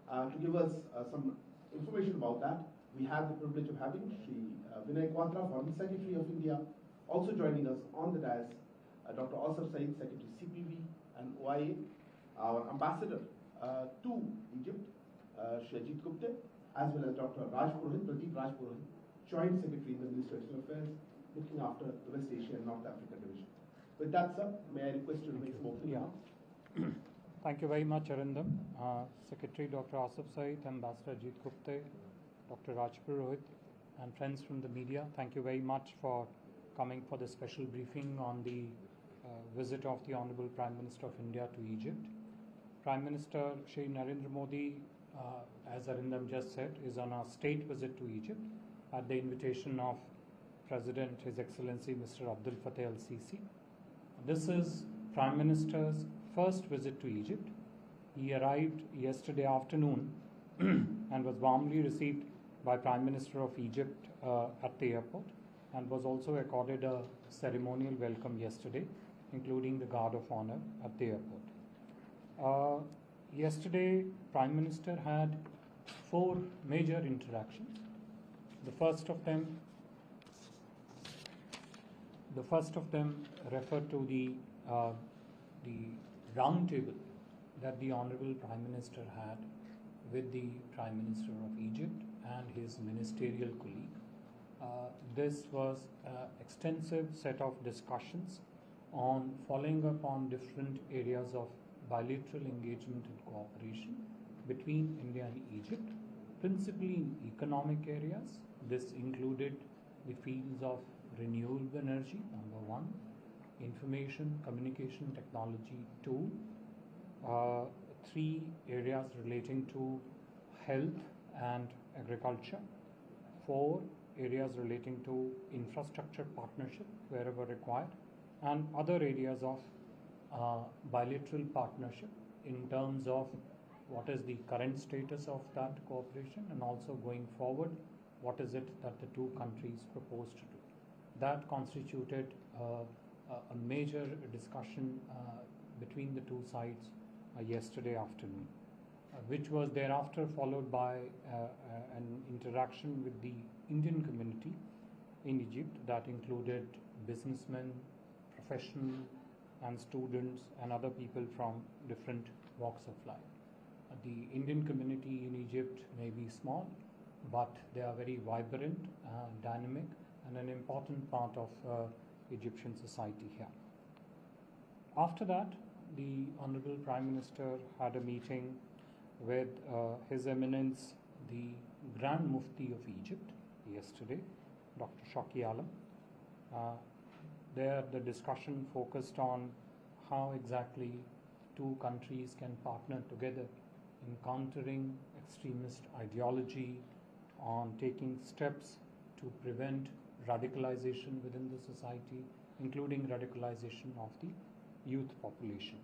To give us some information about that, we have the privilege of having Shri Vinay Kwatra, Foreign Secretary of India. Also joining us on the dais, Dr. Asif Saeed, Secretary CPV and OIA, our ambassador to Egypt, Shri Ajit Gupta, as well as Dr. Pradeep Raj Purohit, Joint Secretary in the Ministry of External Affairs, looking after the West Asia and North Africa division. With that, sir, may I request you to make some opening remarks? Thank you very much, Arindam. Secretary Dr. Asif Saeed, Ambassador Ajit Gupta, Dr. Raj Purohit, and friends from the media, thank you very much for coming for this special briefing on the visit of the Honorable Prime Minister of India to Egypt. Prime Minister Shri Narendra Modi, as Arindam just said, is on a state visit to Egypt at the invitation of President His Excellency Mr. Abdul Fattah al-Sisi. This is Prime Minister's first visit to Egypt. He arrived yesterday afternoon and was warmly received by Prime Minister of Egypt at the airport, and was also accorded a ceremonial welcome yesterday, including the Guard of Honor at the airport. Yesterday, Prime Minister had 4 major interactions. The first of them referred to the roundtable that the Honorable Prime Minister had with the Prime Minister of Egypt and his ministerial colleague. This was an extensive set of discussions on following up on different areas of bilateral engagement and cooperation between India and Egypt, principally in economic areas. This included the fields of renewable energy, number 1, information communication technology 2, 3 areas relating to health and agriculture, 4 areas relating to infrastructure partnership wherever required, and other areas of bilateral partnership in terms of what is the current status of that cooperation, and also going forward, what is it that the 2 countries propose to do. That constituted a major discussion between the 2 sides yesterday afternoon, which was thereafter followed by an interaction with the Indian community in Egypt that included businessmen, professionals, and students and other people from different walks of life. The Indian community in Egypt may be small, but they are very vibrant, dynamic, and an important part of Egyptian society here. After that, the Honorable Prime Minister had a meeting with His Eminence, the Grand Mufti of Egypt, yesterday, Dr. Shaki Alam. There, the discussion focused on how exactly 2 countries can partner together in countering extremist ideology, on taking steps to prevent radicalization within the society, including radicalization of the youth population.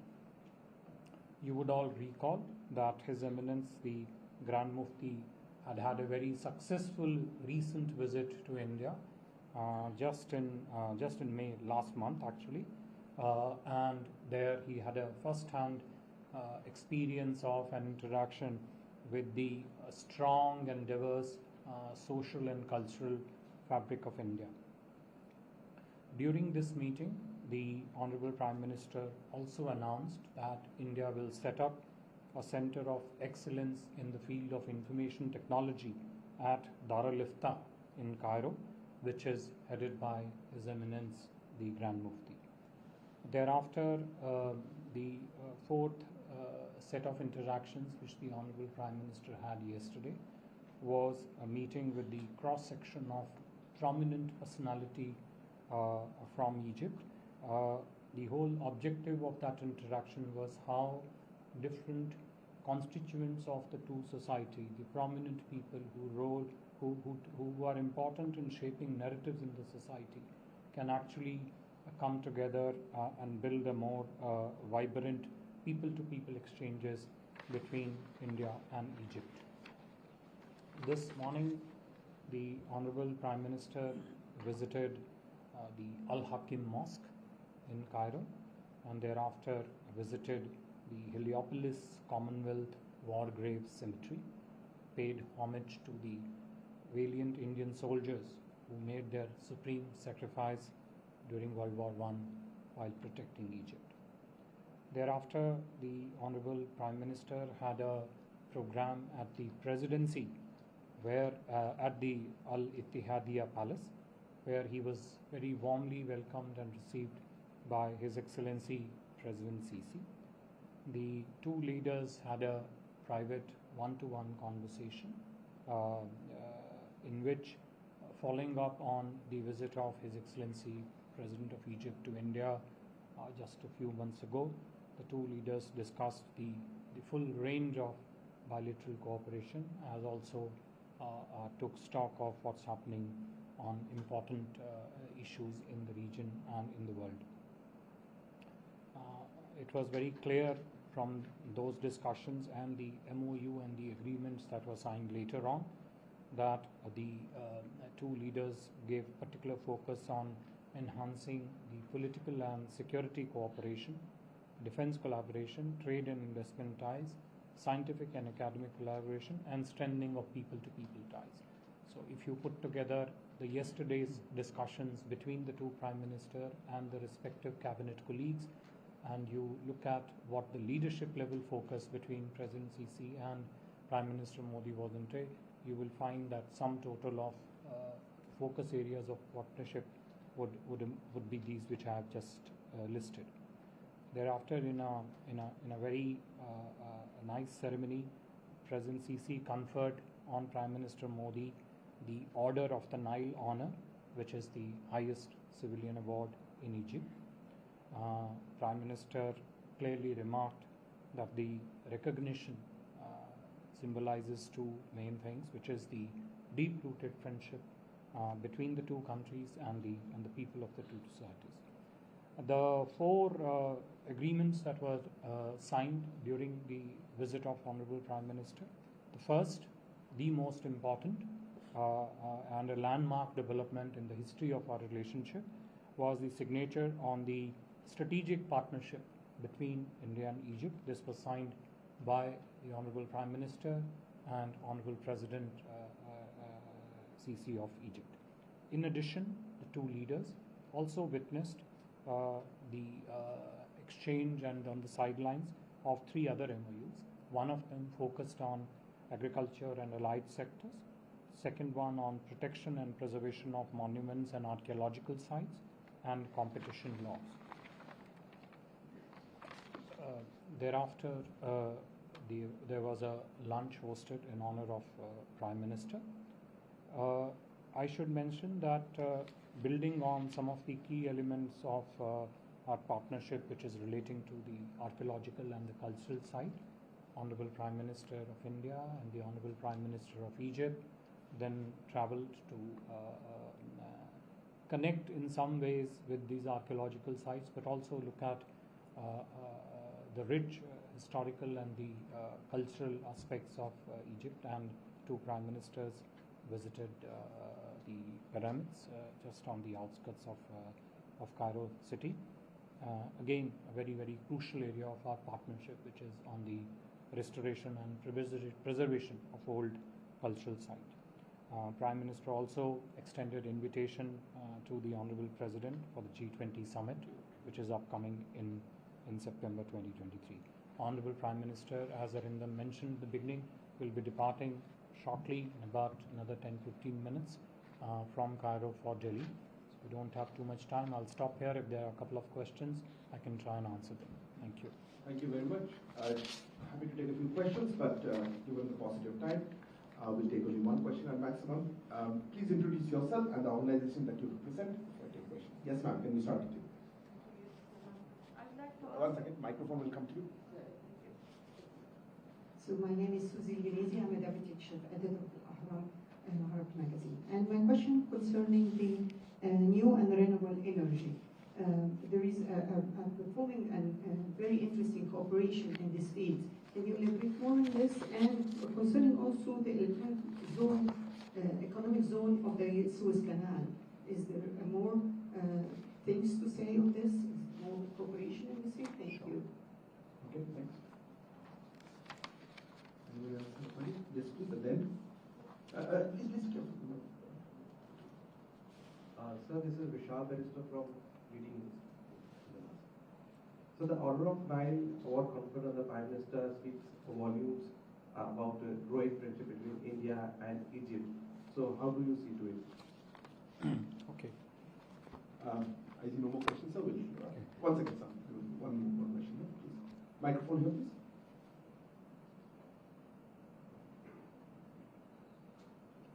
You would all recall that His Eminence, the Grand Mufti, had a very successful recent visit to India, just in May last month actually, and there he had a first-hand experience of an interaction with the strong and diverse social and cultural fabric of India. During this meeting, the Honorable Prime Minister also announced that India will set up a center of excellence in the field of information technology at Dar al-Ifta in Cairo, which is headed by His Eminence the Grand Mufti. Thereafter, the 4th set of interactions which the Honorable Prime Minister had yesterday was a meeting with the cross-section of prominent personality from Egypt. The whole objective of that interaction was how different constituents of the 2 society, the prominent people who are important in shaping narratives in the society, can actually come together and build a more vibrant people-to-people exchanges between India and Egypt. This morning, the Honorable Prime Minister visited the Al-Hakim Mosque in Cairo, and thereafter visited the Heliopolis Commonwealth War Grave Cemetery, paid homage to the valiant Indian soldiers who made their supreme sacrifice during World War I while protecting Egypt. Thereafter, the Honorable Prime Minister had a program at the Presidency, where at the Al-Ittihadiyya Palace, where he was very warmly welcomed and received by His Excellency President Sisi. The two leaders had a private one-to-one conversation in which, following up on the visit of His Excellency President of Egypt to India just a few months ago, the two leaders discussed the full range of bilateral cooperation, as also took stock of what's happening on important issues in the region and in the world. It was very clear from those discussions and the MOU and the agreements that were signed later on that the two leaders gave particular focus on enhancing the political and security cooperation, defense collaboration, trade and investment ties, scientific and academic collaboration, and strengthening of people-to-people ties. So if you put together the yesterday's discussions between the two Prime Minister and the respective cabinet colleagues, and you look at what the leadership level focus between President Sisi and Prime Minister Modi was into, you will find that sum total of focus areas of partnership would be these which I have just listed. Thereafter, in a very nice ceremony, President Sisi conferred on Prime Minister Modi the Order of the Nile Honor, which is the highest civilian award in Egypt. Prime Minister clearly remarked that the recognition symbolizes two main things, which is the deep-rooted friendship between the two countries and the people of the two societies. The four agreements that were signed during the visit of Honorable Prime Minister. The first, the most important, and a landmark development in the history of our relationship, was the signature on the strategic partnership between India and Egypt. This was signed by the Honorable Prime Minister and Honorable President Sisi of Egypt. In addition, the two leaders also witnessed the exchange and on the sidelines of three other MOUs. One of them focused on agriculture and allied sectors. Second one on protection and preservation of monuments and archaeological sites and competition laws. Thereafter, there was a lunch hosted in honor of Prime Minister. I should mention that building on some of the key elements of our partnership, which is relating to the archaeological and the cultural side, Honorable Prime Minister of India and the Honorable Prime Minister of Egypt then traveled to connect in some ways with these archaeological sites, but also look at the rich historical and the cultural aspects of Egypt. And two Prime Ministers visited the pyramids just on the outskirts of Cairo city. Again, a very, very crucial area of our partnership, which is on the restoration and preservation of old cultural site. Prime Minister also extended invitation to the Honorable President for the G20 summit, which is upcoming in September 2023. Honorable Prime Minister, as Arindam mentioned at the beginning, will be departing shortly in about another 10-15 minutes from Cairo for Delhi. So we don't have too much time. I'll stop here. If there are a couple of questions, I can try and answer them. Thank you. Thank you very much. Happy to take a few questions, but given the paucity of time, we'll take only one question at maximum. Please introduce yourself and the organization that you represent before I take question. Yes, ma'am. Can we start with you? I'd like to One second. Microphone will come to you. So my name is Suzy Ghinesi. I'm a deputy chief editor of the Ahram and Arab magazine. And my question concerning the new and renewable energy. There is a performing and very interesting cooperation in this field. Can you elaborate more on this? And concerning also the economic zone of the Suez Canal, is there more things to say on this? Is there more cooperation in this field? Thank you. Okay, thanks. Yes, please, and then, please listen carefully. Sir, this is Vishal Barrister from Reading News. So the Order of Nile award conferred on the Prime Minister speaks volumes about the growing friendship between India and Egypt. So how do you see to it? Okay. I see no more questions, sir. We'll, one second, sir. One more question, please. Microphone here, please.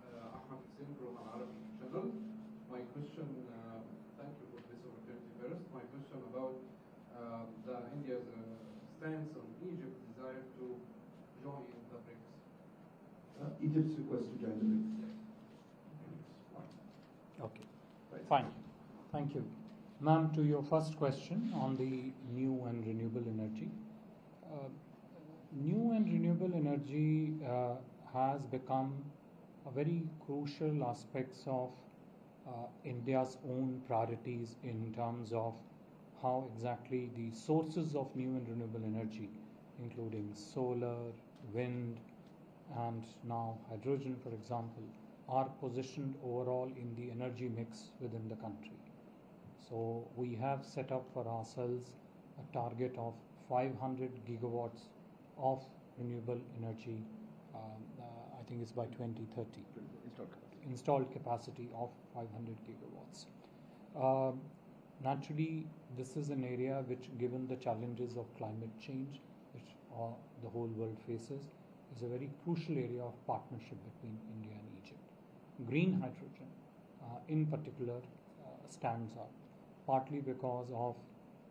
Ahmed Hussein from Al Arabi Channel. My question, thank you for this opportunity first. My question about the India's stance on Egypt's desire to join the BRICS. Egypt's request to join the BRICS. Okay. Fine. Thank you. Ma'am, to your first question on the new and renewable energy. New and renewable energy has become a very crucial aspects of India's own priorities in terms of how exactly the sources of new and renewable energy, including solar, wind, and now hydrogen, for example, are positioned overall in the energy mix within the country. So we have set up for ourselves a target of 500 gigawatts of renewable energy. I think it's by 2030. Installed capacity of 500 gigawatts. Naturally, this is an area which, given the challenges of climate change, which the whole world faces, is a very crucial area of partnership between India and Egypt. Green hydrogen, in particular, stands out, partly because of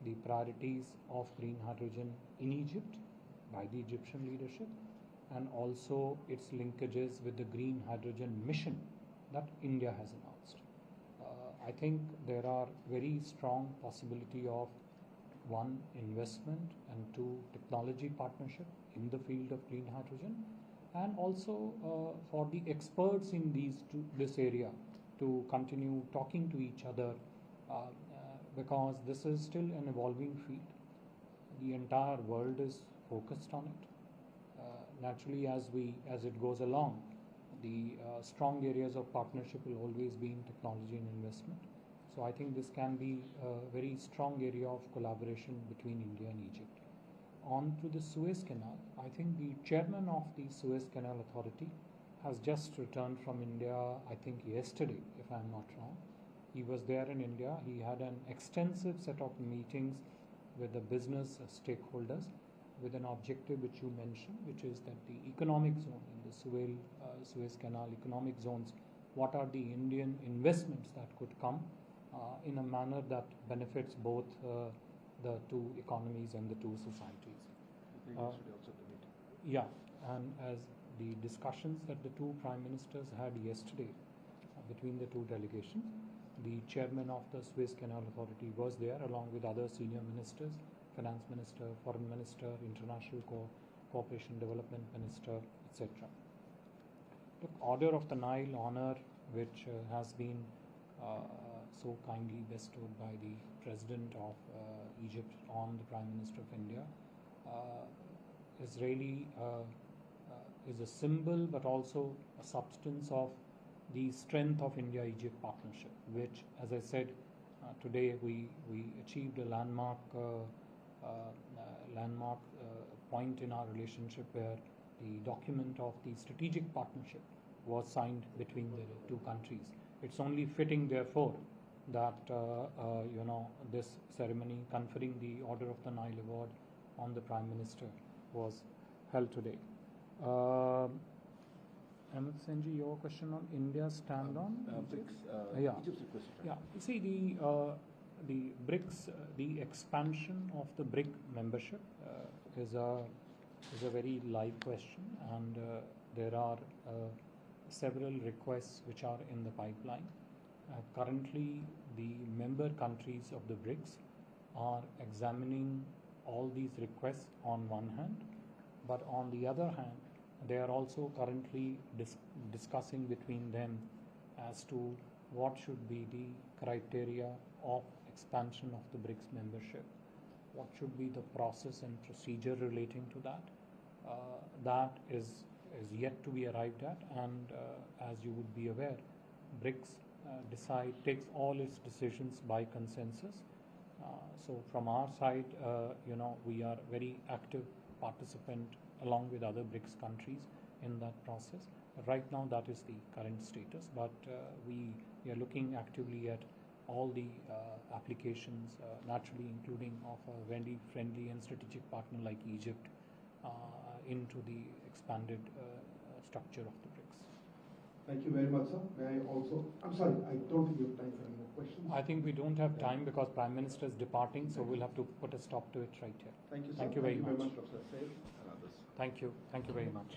the priorities of green hydrogen in Egypt by the Egyptian leadership, and also its linkages with the green hydrogen mission that India has announced. I think there are very strong possibility of one, investment, and two, technology partnership in the field of green hydrogen, and also for the experts in this area to continue talking to each other because this is still an evolving field. The entire world is focused on it. Naturally, as it goes along, the strong areas of partnership will always be in technology and investment. So I think this can be a very strong area of collaboration between India and Egypt. On to the Suez Canal, I think the chairman of the Suez Canal Authority has just returned from India, I think yesterday, if I'm not wrong. He was there in India. He had an extensive set of meetings with the business stakeholders with an objective which you mentioned, which is that the economic zone in the Suez Canal economic zones, what are the Indian investments that could come in a manner that benefits both the two economies and the two societies. Yeah, and as the discussions that the two prime ministers had yesterday between the two delegations, the chairman of the Suez Canal Authority was there along with other senior ministers, finance minister, foreign minister, international cooperation development minister, etc. Look, Order of the Nile honor, which has been so kindly bestowed by the President of Egypt on the Prime Minister of India, is really is a symbol but also a substance of the strength of India-Egypt partnership, which, as I said, today we achieved a landmark point in our relationship where the document of the strategic partnership was signed between the two countries. It's only fitting, therefore, that this ceremony conferring the Order of the Nile Award on the Prime Minister was held today. Ahmed Senji, your question on India's stand on BRICS, Egypt's request. Yeah, you see the BRICS, the expansion of the BRIC membership is a very live question, and there are several requests which are in the pipeline. Currently, the member countries of the BRICS are examining all these requests on one hand, but on the other hand, they are also currently discussing between them as to what should be the criteria of expansion of the BRICS membership, what should be the process and procedure relating to that. That is is yet to be arrived at, and as you would be aware, BRICS takes all its decisions by consensus. So from our side, we are very active participant along with other BRICS countries in that process. Right now, that is the current status, but we are looking actively at all the applications, naturally including of a very friendly and strategic partner like Egypt into the expanded structure of the BRICS. Thank you very much, sir. May I also, I'm sorry, I don't think you have time for any more questions. I think we don't have time because Prime Minister is departing, so we'll have to put a stop to it right here. Thank you, sir. Thank you very much. Dr. Said and others. Thank you very much.